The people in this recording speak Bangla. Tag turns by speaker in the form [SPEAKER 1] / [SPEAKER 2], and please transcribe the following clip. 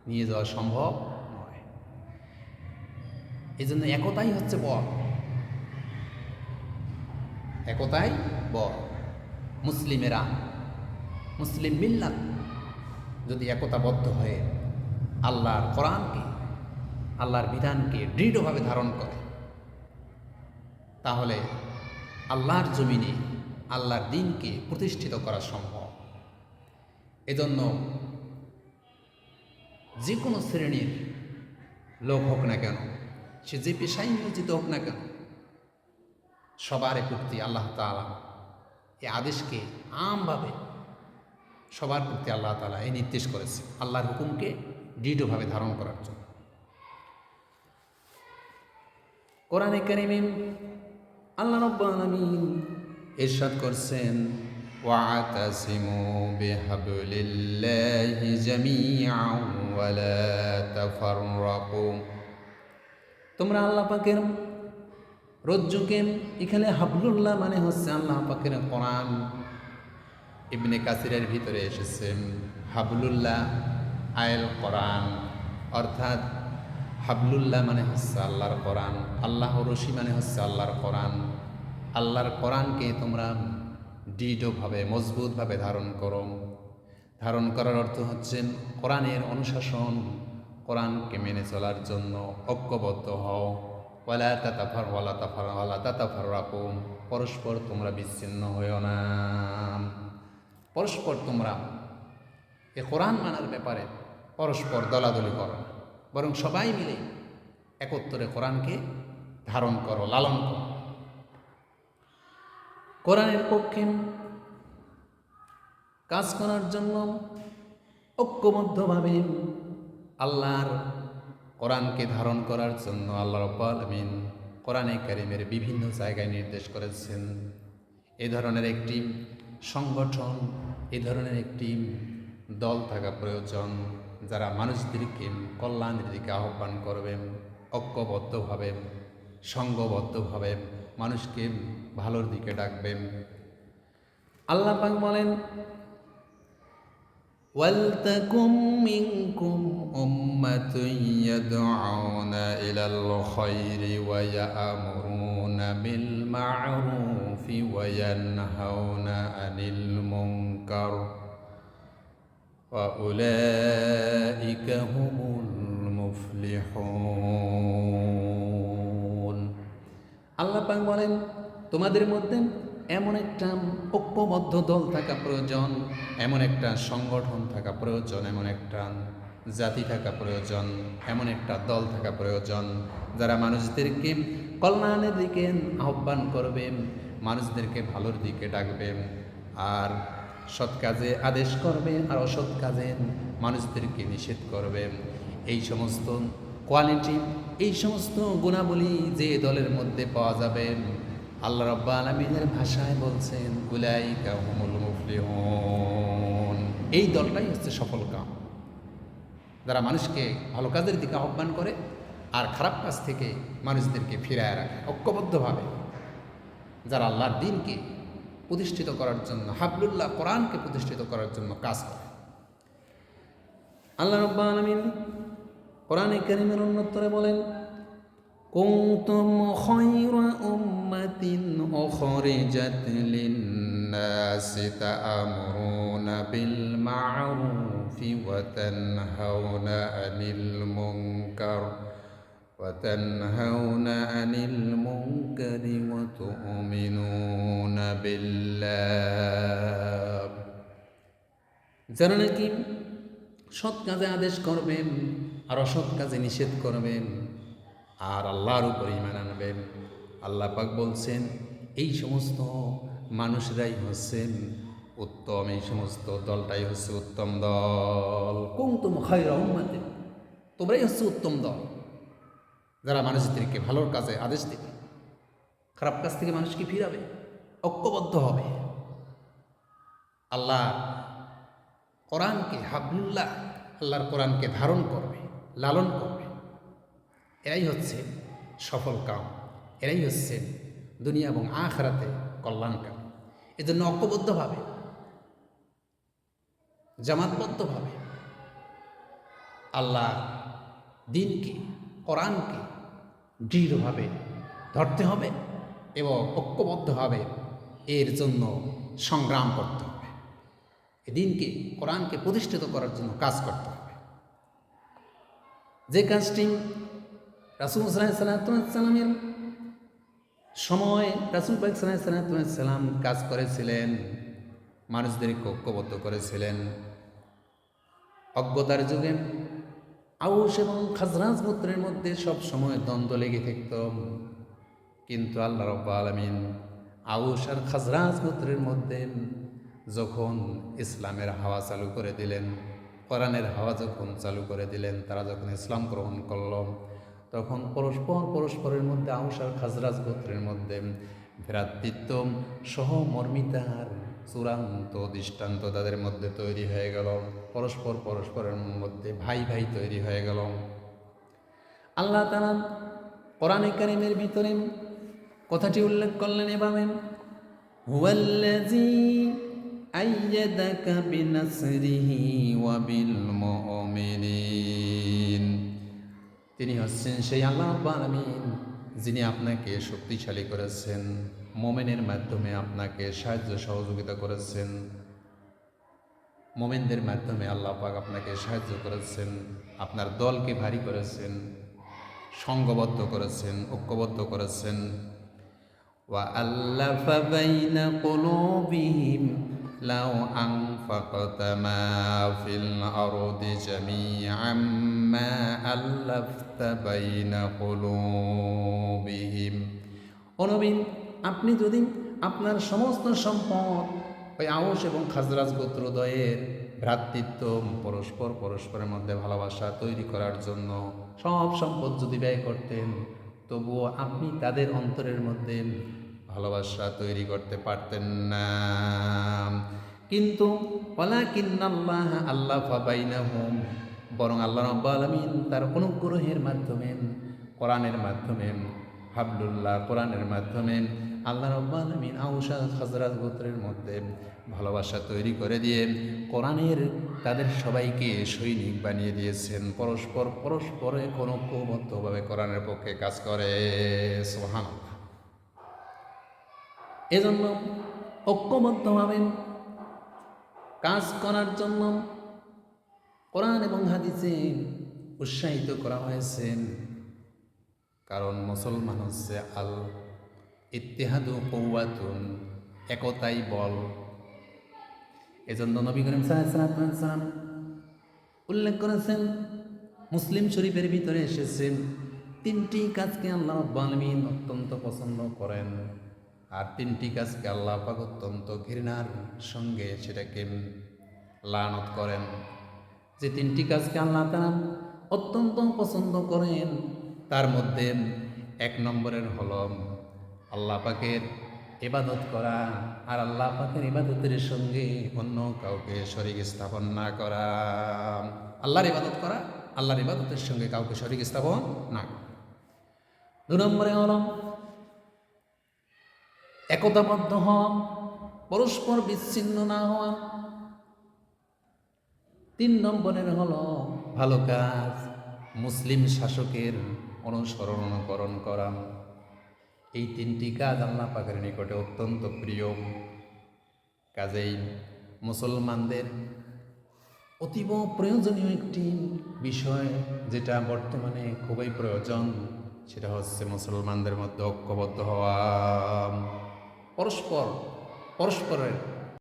[SPEAKER 1] নিয়ে যাওয়া সম্ভব নয়। এই জন্য একতাই হচ্ছে বল, একতাই বল। মুসলিমেরা, মুসলিম মিল্লাত যদি একতাবদ্ধ হয়ে আল্লাহর কোরআনকে, আল্লাহর বিধানকে দৃঢ়ভাবে ধারণ করে, তাহলে আল্লাহর জমিনে আল্লাহর দ্বীনকে প্রতিষ্ঠিত করা সম্ভব। এজন্য যে কোনো শ্রেণীর লোক হোক না কেন, সে যে পেশায় নিয়োজিত হোক না কেন, সবার প্রতি আল্লাহ তাআলা এই আদেশকে আমভাবে সবার প্রতি আল্লাহ তাআলা এই নির্দেশ করেছে আল্লাহর হুকুমকে দৃঢ়ভাবে ধারণ করার জন্য। কোরআনে কারিমে আল্লাহ রাব্বুল আলামিন ইরশাদ করছেন, ওয়াতাসিমু বিহাবলিল্লাহি জামিআন ওয়া লা তাফাররাকু। তোমরা আল্লাহ পাকের রজ্জুকে, এখানে হাবলুল্লাহ মানে হচ্ছে আল্লাহ পাকের কোরআন। ইবনে কাসিরের ভিতরে এসেছেন হাবলুল্লাহ আয়াল কোরআন, অর্থাৎ হাবলুল্লাহ মানে হচ্ছে আল্লাহর কোরআন, আল্লাহ রশি মানে হচ্ছে আল্লাহর কোরআন। আল্লাহর কোরআনকে তোমরা দৃঢ়ভাবে মজবুতভাবে ধারণ করো। ধারণ করার অর্থ হচ্ছে কোরআনের অনুশাসন, কোরআনকে মেনে চলার জন্য ঐক্যবদ্ধ হও। ওয়ালা তাতাফাররাকু, পরস্পর তোমরা বিচ্ছিন্ন হইও না। পরস্পর তোমরা এ কোরআন মানার ব্যাপারে পরস্পর দলাদলি করো না, বরং সবাই মিলে একত্রে কোরআনকে ধারণ করো, লালন করো। কোরআনের পক্ষে কাজ করার জন্য ঐক্যবদ্ধভাবে আল্লাহর কোরআনকে ধারণ করার জন্য আল্লাহ রাব্বুল আলামিন কোরআনে কারিমের বিভিন্ন জায়গায় নির্দেশ করেছেন। এ ধরনের একটি সংগঠন, এ ধরনের একটি দল থাকা প্রয়োজন, যারা মানুষদেরকে কল্যাণের দিকে আহ্বান করবেন, ঐক্যবদ্ধভাবে সংঘবদ্ধভাবে মানুষকে ভালোর দিকে ডাকবেন। আল্লাহ পাক বলেন, ওয়ালতাকুম মিনকুম উম্মাতুন ইয়াদউনা ইলাল খায়রি ওয়া ইয়া'মুরুনা বিল মা'রুফি ওয়া ইয়ানহাউনা আনিল মুনকার ওয়া উলাইকা হুমুল মুফলিহুন। আল্লাহ পাক বলেন, তোমাদের মধ্যে এমন একটা ঐক্যবদ্ধ দল থাকা প্রয়োজন, এমন একটা সংগঠন থাকা প্রয়োজন, এমন একটা জাতি থাকা প্রয়োজন, এমন একটা দল থাকা প্রয়োজন, যারা মানুষদেরকে কল্যাণের দিকে আহ্বান করবেন, মানুষদেরকে ভালোর দিকে ডাকবেন, আর সৎ কাজে আদেশ করবেন, আর অসৎ কাজে মানুষদেরকে নিষেধ করবেন। এই সমস্ত কোয়ালিটি, এই সমস্ত গুণাবলী যে দলের মধ্যে পাওয়া যাবে, আল্লাহ রাব্বুল আলামিনের ভাষায় বলছেন, উলাইকা হুমুল মুফলিহুন। এই দলটাই হচ্ছে সফল কাম, যারা মানুষকে ভালো কাজের দিকে আহ্বান করে আর খারাপ কাজ থেকে মানুষদেরকে ফিরায় রাখে ঐক্যবদ্ধভাবে, যারা আল্লাহর দ্বীনকে প্রতিষ্ঠিত করার জন্য, হাবলুল্লাহ কোরআনকে প্রতিষ্ঠিত করার জন্য কাজ করে। আল্লাহ রাব্বুল আলামিন কোরআনে কারীমের অন্যত্রে বলেন, কুনতুম খায়রা উম্মাতিন উখরিজাত লিন-নাসি তা'মুরুনা বিল মা'রুফি ওয়া তানহাউনা আনিল মুনকার ওয়া তু'মিনুনা বিল্লাহ। যারা নাকি সৎ কাজে আদেশ করবেন আর অসৎ কাজে নিষেধ করবেন আর আল্লাহর উপর ঈমান আনবেন, আল্লাহ পাক বলছেন এই সমস্ত মানুষরাই হচ্ছেন উত্তম, এই সমস্ত দলটাই হচ্ছে উত্তম দল। কুনতুম খায়রা উম্মাতিন, তোমরাই হচ্ছে উত্তম দল, যারা মানুষদেরকে ভালোর কাজে আদেশ দেবে, খারাপ কাজ থেকে মানুষকে ফিরাবে, ঐক্যবদ্ধ হবে, আল্লাহ কোরআনকে, হাবলুল্লাহ আল্লাহর কোরআনকে ধারণ করবে, লালন করবে। এরাই হচ্ছে সফল কাম, এরাই হচ্ছে দুনিয়া এবং আখিরাতে কল্যাণকাম। এজন্য ঐক্যবদ্ধভাবে, জামাতবদ্ধভাবে আল্লাহ দিনকে, কোরআনকে দৃঢ়ভাবে ধরতে হবে এবং ঐক্যবদ্ধভাবে এর জন্য সংগ্রাম করতে হবে। এ দিনকে, কোরআনকে প্রতিষ্ঠিত করার জন্য কাজ করতে হবে। যে কাজটি রাসূল সাল্লাল্লাহু আলাইহি ওয়াসাল্লামের সময় রাসূল পাক সাল্লাল্লাহু আলাইহি ওয়াসাল্লাম কাজ করেছিলেন, মানুষদেরকে ঐক্যবদ্ধ করেছিলেন। অজ্ঞতার যুগে আউস এবং খাজরাজ গোত্রের মধ্যে সব সময় দ্বন্দ্ব লেগে থাকত, কিন্তু আল্লাহ রাব্বুল আলামিন আউস আর খাজরাজ গোত্রের মধ্যে যখন ইসলামের হাওয়া চালু করে দিলেন, কোরআনের হাওয়া যখন চালু করে দিলেন, তারা যখন ইসলাম গ্রহণ করল, তখন পরস্পরের মধ্যে আউস আর খাজরাজ গোত্রের মধ্যে ভ্রাতৃত্ব সহমর্মিতার চূড়ান্ত দৃষ্টান্ত তাদের মধ্যে তৈরি হয়ে গেল। পরস্পরের মধ্যে ভাই ভাই তৈরি হয়ে গেল। আল্লাহ তাআলা কোরআনে কারীমের ভিতরে কথাটি উল্লেখ করলেন এভাবে, হুয়াল্লাযী আইয়াদাকা বিনাসরিহি ওয়া বিল মুমিনিন। তিনি হচ্ছেন সেই আল্লাহ রাব্বুল আলামিন যিনি আপনাকে শক্তিশালী করেছেন, মুমিনের মাধ্যমে আপনাকে সাহায্য সহযোগিতা করেছেন। মুমিনদের মাধ্যমে আল্লাহ পাক আপনাকে সাহায্য করেছেন, আপনার দলকে ভারী করেছেন, সংঘবদ্ধ করেছেন, ঐক্যবদ্ধ করেছেন। ওয়া আল্লাফা বাইনা কুলুবিহিম লাউ আনফাকতা মা ফিল আরদি জামিআম মা আল্লাফতা বাইনা কুলুবিহিম। ও নবী, আপনি যদি আপনার সমস্ত সম্পদ ওই আউস এবং খাজরাজ গোত্রদ্বয়ের ভ্রাতৃত্ব, পরস্পরের মধ্যে ভালোবাসা তৈরি করার জন্য সব সম্পদ যদি ব্যয় করতেন, তবুও আপনি তাদের অন্তরের মধ্যে ভালোবাসা তৈরি করতে পারতেন না। কিন্তু ওয়ালাকিন্নাল্লাহ আল্লাফা বাইনাহুম, বরং আল্লাহ রাব্বুল আলামিন তার অনুগ্রহের মাধ্যমে, কোরআনের মাধ্যমে, হাবলুল্লাহ কোরআনের মাধ্যমে আল্লাহ রাব্বুল আলামিন আউস আর খাজরাজ গোত্রের মধ্যে ভালোবাসা তৈরি করে দিয়ে কোরআনের তাদের সবাইকে সৈনিক বানিয়ে দিয়েছেন। পরস্পরে ঐক্যবদ্ধভাবে কোরআনের পক্ষে কাজ করে। সুবহানাল্লাহ। এজন্য ঐক্যবদ্ধভাবে কাজ করার জন্য কোরআন এবং হাদিসে উৎসাহিত করা হয়েছে। কারণ মুসলমান হচ্ছে আল ইত্তিহাদু কুওয়াতুন, একতাই বল। এজন্য নবী করিম সাল্লাল্লাহু আলাইহি ওয়াসাল্লাম উল্লেখ করেছেন, মুসলিম শরীফের ভিতরে এসেছেন, তিনটি কাজকে আল্লাহ রাব্বুল আলামিন অত্যন্ত পছন্দ করেন, আর তিনটি কাজকে আল্লাহ পাক অত্যন্ত ঘৃণার সঙ্গে সেটাকে লানত করেন। যে তিনটি কাজকে আল্লাহ তাআলা অত্যন্ত পছন্দ করেন, তার মধ্যে এক নম্বরের হল আল্লাহ পাকের ইবাদত করা, আর আল্লাহ পাকের ইবাদতের সঙ্গে অন্য কাউকে শরীক স্থাপন না করা। আল্লাহর ইবাদত করা, আল্লাহর ইবাদতের সঙ্গে কাউকে শরীক স্থাপন না করা। 2 নম্বরে হল একতাবদ্ধ হওয়া, পরস্পর বিচ্ছিন্ন না হওয়া। 3 নম্বরের হল ভালো কাজ, মুসলিম শাসকের অনুকরণ করা। এই 3টি কাজ আল্লাহ পাকের নিকটে অত্যন্ত প্রিয়। কাজেই মুসলমানদের অতীব প্রয়োজনীয় একটি বিষয়, যেটা বর্তমানে খুবই প্রয়োজন, সেটা হচ্ছে মুসলমানদের মধ্যে ঐক্যবদ্ধ হওয়া, পরস্পরের